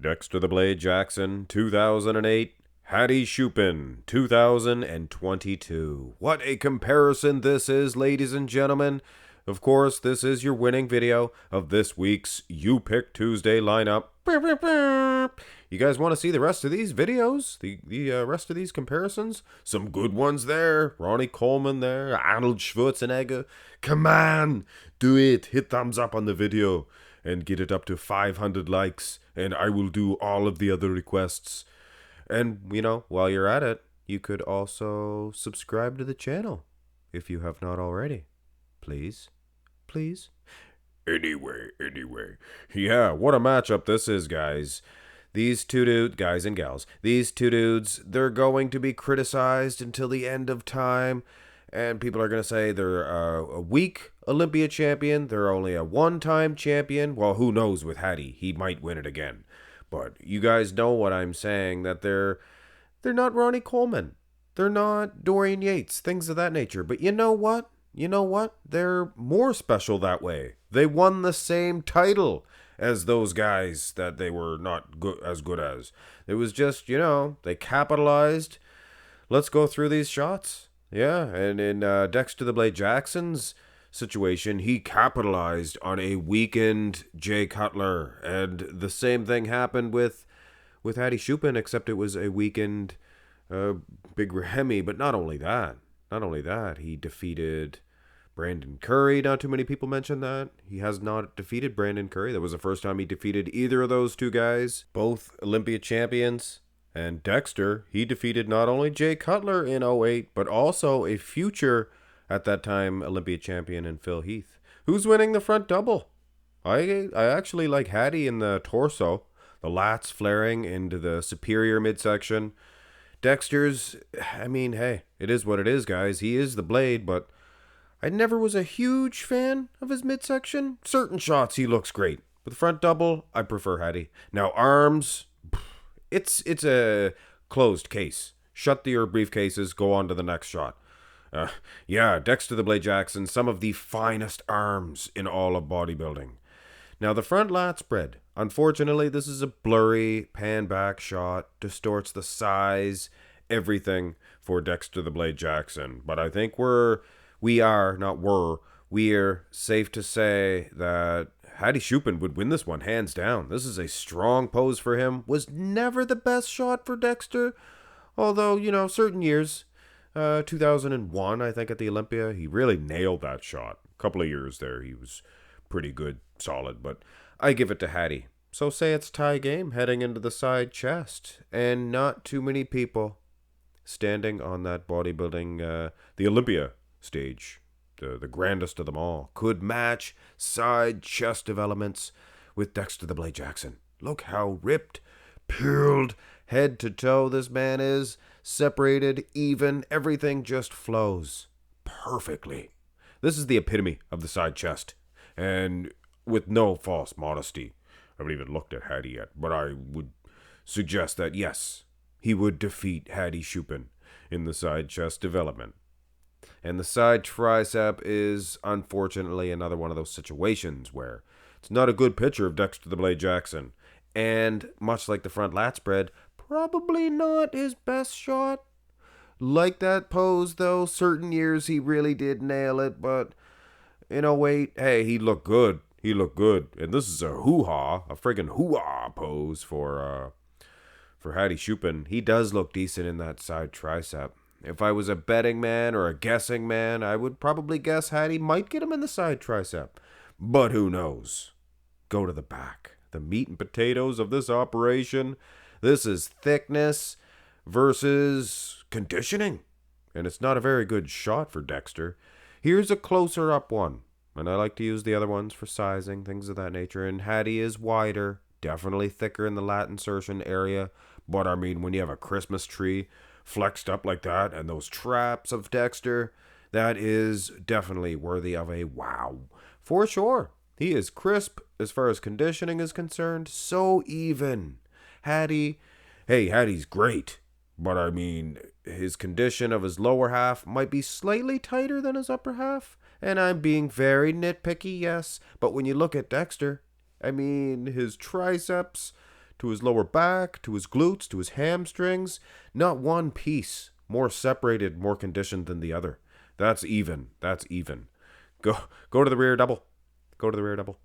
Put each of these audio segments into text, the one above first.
Dexter the Blade Jackson, 2008. Hadi Choopan, 2022. What a comparison this is, ladies and gentlemen. Of course, this is your winning video of this week's You Pick Tuesday lineup. You guys want to see the rest of these videos? The rest of these comparisons? Some good ones there. Ronnie Coleman there. Arnold Schwarzenegger. Come on, do it. Hit thumbs up on the video and get it up to 500 likes. And I will do all of the other requests. And, while you're at it, you could also subscribe to the channel if you have not already. Please. Anyway. Yeah, what a matchup this is, guys. These two dudes, guys and gals, these two dudes, they're going to be criticized until the end of time. And people are going to say they're a weak Olympia champion. They're only a one-time champion. Well, who knows with Hadi? He might win it again. But you guys know what I'm saying, that they're not Ronnie Coleman. They're not Dorian Yates, things of that nature. But you know what? They're more special that way. They won the same title as those guys that they were not as good as. It was just, they capitalized. Let's go through these shots. Yeah, and in Dexter the Blade Jackson's situation, he capitalized on a weakened Jay Cutler, and the same thing happened with Hadi Choopan, except it was a weakened Big Remy. But not only that, he defeated Brandon Curry. Not too many people mention that. He has not defeated Brandon Curry. That was the first time he defeated either of those two guys, both Olympia champions. And Dexter, he defeated not only Jay Cutler in 08, but also a future, at that time, Olympia champion in Phil Heath. Who's winning the front double? I actually like Hadi in the torso. The lats flaring into the superior midsection. Dexter's, hey, it is what it is, guys. He is the Blade, but I never was a huge fan of his midsection. Certain shots, he looks great. But the front double, I prefer Hadi. Now, arms, it's a closed case. Shut your briefcases, go on to the next shot. Dexter the Blade Jackson, some of the finest arms in all of bodybuilding. Now, the front lat spread. Unfortunately, this is a blurry, pan-back shot, distorts the size, everything for Dexter the Blade Jackson. But I think we're safe to say that Hadi Choopan would win this one, hands down. This is a strong pose for him. Was never the best shot for Dexter. Although, certain years, 2001, I think, at the Olympia, he really nailed that shot. A couple of years there, he was pretty good, solid, but I give it to Hadi. So say it's tie game heading into the side chest, and not too many people standing on that bodybuilding, the Olympia stage, the grandest of them all, could match side chest developments with Dexter the Blade Jackson. Look how ripped, peeled, head to toe this man is, separated, even, everything just flows perfectly. This is the epitome of the side chest. And with no false modesty, I haven't even looked at Hadi yet, but I would suggest that, yes, he would defeat Hadi Choopan in the side chest development. And the side tricep is, unfortunately, another one of those situations where it's not a good picture of Dexter the Blade Jackson. And much like the front lat spread, probably not his best shot. Like that pose, though, certain years he really did nail it, but in 08, hey, he looked good. And this is a friggin' hoo-ha pose for Hadi Choopan. He does look decent in that side tricep. If I was a betting man or a guessing man, I would probably guess Hadi might get him in the side tricep. But who knows? Go to the back. The meat and potatoes of this operation. This is thickness versus conditioning. And it's not a very good shot for Dexter. Here's a closer up one. And I like to use the other ones for sizing, things of that nature. And Hadi is wider, definitely thicker in the lat insertion area. But when you have a Christmas tree flexed up like that and those traps of Dexter, that is definitely worthy of a wow. For sure. He is crisp as far as conditioning is concerned. So even. Hadi's great. But his condition of his lower half might be slightly tighter than his upper half. And I'm being very nitpicky, yes. But when you look at Dexter, his triceps to his lower back, to his glutes, to his hamstrings. Not one piece more separated, more conditioned than the other. That's even. That's even. Go to the rear double. Go to the rear double.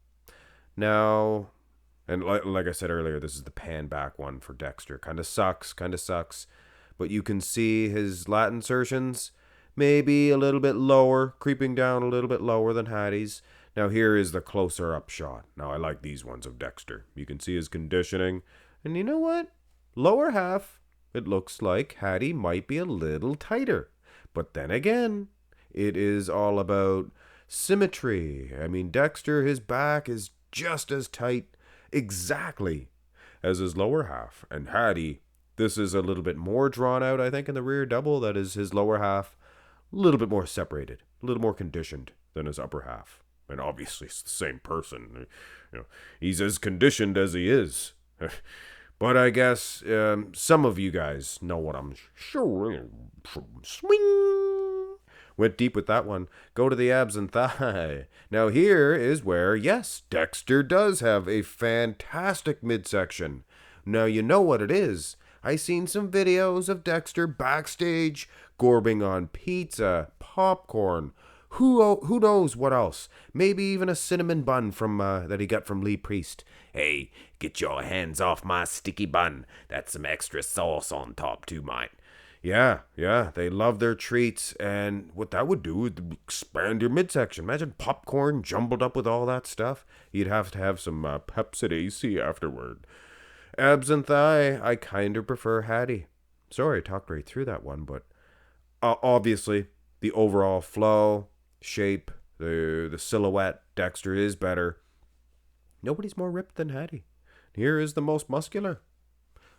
Now, and like I said earlier, this is the pan back one for Dexter. Kind of sucks. But you can see his lat insertions maybe a little bit lower, creeping down a little bit lower than Hadi's. Now here is the closer up shot. Now I like these ones of Dexter. You can see his conditioning. And you know what? Lower half, it looks like Hadi might be a little tighter. But then again, it is all about symmetry. I mean, Dexter, his back is just as tight exactly as his lower half. And Hadi, this is a little bit more drawn out, I think, in the rear double. That is his lower half, a little bit more separated, a little more conditioned than his upper half. And obviously it's the same person. He's as conditioned as he is. But I guess some of you guys know what I'm sure. Swing. Went deep with that one. Go to the abs and thigh. Now here is where, yes, Dexter does have a fantastic midsection. Now you know what it is. I seen some videos of Dexter backstage gorbing on pizza, popcorn, who knows what else? Maybe even a cinnamon bun from that he got from Lee Priest. Hey, get your hands off my sticky bun. That's some extra sauce on top too, mate. Yeah, they love their treats, and what that would do would expand your midsection. Imagine popcorn jumbled up with all that stuff. You'd have to have some Pepsi AC afterward. Abs and thigh, I kind of prefer Hadi. Sorry, I talked right through that one, but obviously the overall flow, shape, the silhouette, Dexter is better. Nobody's more ripped than Hadi. Here is the most muscular.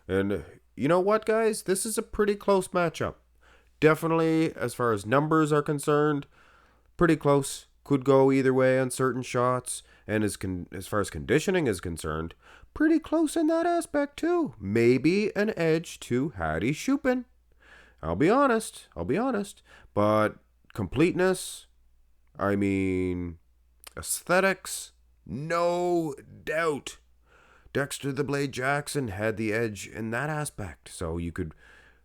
And you know what, guys? This is a pretty close matchup. Definitely, as far as numbers are concerned, pretty close. Could go either way on certain shots. And as far as conditioning is concerned, pretty close in that aspect too. Maybe an edge to Hadi Choopan. I'll be honest. But completeness, aesthetics, no doubt. Dexter the Blade Jackson had the edge in that aspect. So you could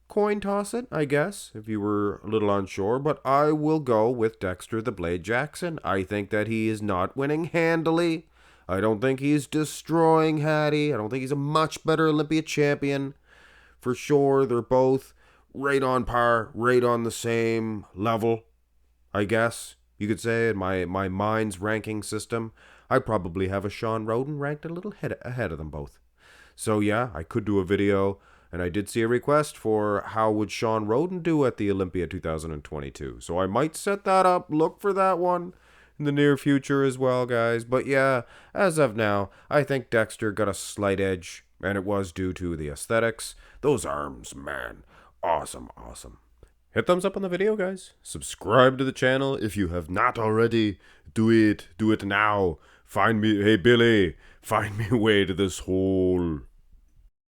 coin toss it, I guess, if you were a little unsure. But I will go with Dexter the Blade Jackson. I think that he is not winning handily. I don't think he's destroying Hadi. I don't think he's a much better Olympia champion. For sure, they're both right on par, right on the same level, I guess you could say, in my mind's ranking system. I probably have a Sean Roden ranked a little ahead of them both. So yeah, I could do a video, and I did see a request for how would Sean Roden do at the Olympia 2022. So I might set that up, look for that one in the near future as well, guys. But yeah, as of now, I think Dexter got a slight edge, and it was due to the aesthetics. Those arms, man. Awesome. Hit thumbs up on the video, guys. Subscribe to the channel if you have not already. Do it now. Find me, hey Billy, find me a way to this hole.